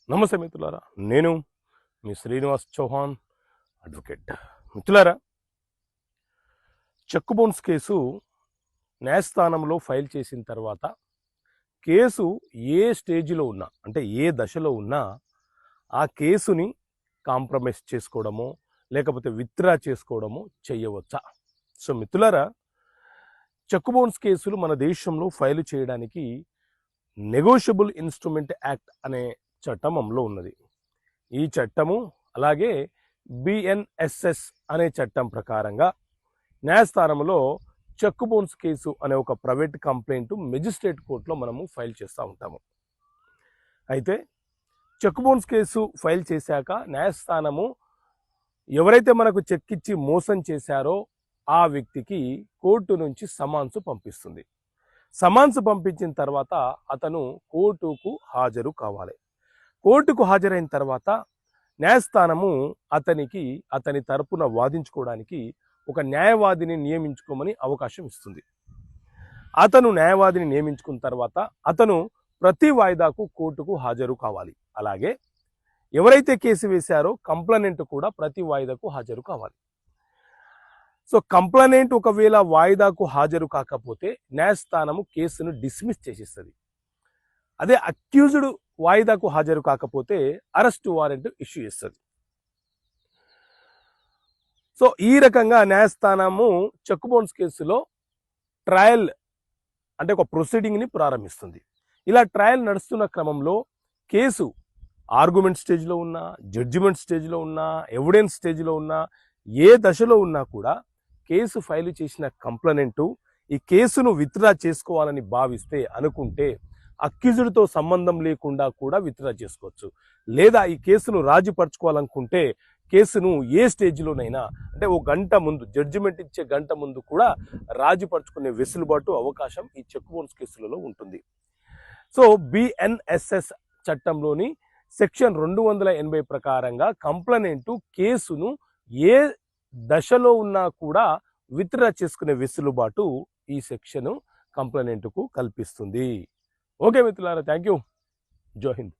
నమస్తే మిత్రులారా, నేను మీ శ్రీనివాస్ చౌహాన్ అడ్వకేట్. మిత్రులారా, చెక్ బౌన్స్ కేసు న్యాయస్థానంలో ఫైల్ చేసిన తర్వాత కేసు ఏ స్టేజ్లో ఉన్నా, అంటే ఏ దశలో ఉన్నా, ఆ కేసుని కాంప్రమైజ్ చేసుకోవడమో లేకపోతే విత్డ్రా చేసుకోవడమో చేయవచ్చా? సో మిత్రులారా, చెక్ బౌన్స్ కేసులు మన దేశంలో ఫైల్ చేయడానికి నెగోషియబుల్ ఇన్స్ట్రుమెంట్ యాక్ట్ అనే చట్టం అమలు ఉన్నది. ఈ చట్టము అలాగే బిఎన్ఎస్ఎస్ అనే చట్టం ప్రకారంగా న్యాయస్థానంలో చెక్ బౌన్స్ కేసు అనే ఒక ప్రైవేట్ కంప్లైంట్ మెజిస్ట్రేట్ కోర్టులో మనము ఫైల్ చేస్తూ ఉంటాము. అయితే చెక్ బౌన్స్ కేసు ఫైల్ చేశాక న్యాయస్థానము ఎవరైతే మనకు చెక్ ఇచ్చి మోసం చేశారో ఆ వ్యక్తికి కోర్టు నుంచి సమన్సు పంపిస్తుంది. సమన్సు పంపించిన తర్వాత అతను కోర్టుకు హాజరు కావాలి. కోర్టుకు హాజరైన తర్వాత న్యాయస్థానము అతని తరపున వాదించుకోవడానికి ఒక న్యాయవాదిని నియమించుకోమని అవకాశం ఇస్తుంది. అతను న్యాయవాదిని నియమించుకున్న తర్వాత అతను ప్రతి వాయిదాకు కోర్టుకు హాజరు కావాలి. అలాగే ఎవరైతే కేసు వేశారో కంప్లైనెంట్ కూడా ప్రతి వాయిదాకు హాజరు కావాలి. సో కంప్లైనెంట్ ఒకవేళ వాయిదాకు హాజరు కాకపోతే న్యాయస్థానము కేసును డిస్మిస్ చేసేస్తుంది. అదే అక్యూజ్డ్ వాయిదాకు హాజరు కాకపోతే అరెస్ట్ వారెంట్ ఇష్యూ చేస్తుంది. సో ఈ రకంగా న్యాయస్థానము చెక్ బౌన్స్ కేసులో ట్రయల్ అంటే ఒక ప్రొసీడింగ్ని ప్రారంభిస్తుంది. ఇలా ట్రయల్ నడుస్తున్న క్రమంలో కేసు ఆర్గ్యుమెంట్ స్టేజ్లో ఉన్నా, జడ్జిమెంట్ స్టేజ్లో ఉన్నా, ఎవిడెన్స్ స్టేజ్లో ఉన్నా, ఏ దశలో ఉన్నా కూడా కేసు ఫైల్ చేసిన కంప్లైనెంట్ ఈ కేసును విత్డ్రా చేసుకోవాలని భావిస్తే అనుకుంటే అక్యూజ్డ్తో సంబంధం లేకుండా కూడా విత్డ్రా చేసుకోవచ్చు. లేదా ఈ కేసును రాజీపరచుకోవాలనుకుంటే కేసును ఏ స్టేజ్లోనైనా, అంటే ఓ గంట ముందు, జడ్జిమెంట్ ఇచ్చే గంట ముందు కూడా రాజీపరచుకునే వెసులుబాటు అవకాశం ఈ చెక్ బౌన్స్ కేసులలో ఉంటుంది. సో బిఎన్ఎస్ఎస్ చట్టంలోని సెక్షన్ 280 ప్రకారంగా కంప్లైనెంట్ కేసును ఏ దశలో ఉన్నా కూడా విత్డ్రా చేసుకునే వెసులుబాటు ఈ సెక్షన్ కంప్లైనెంట్కు కల్పిస్తుంది. ఓకే మిత్రులారా, థ్యాంక్ యూ. జై హింద్.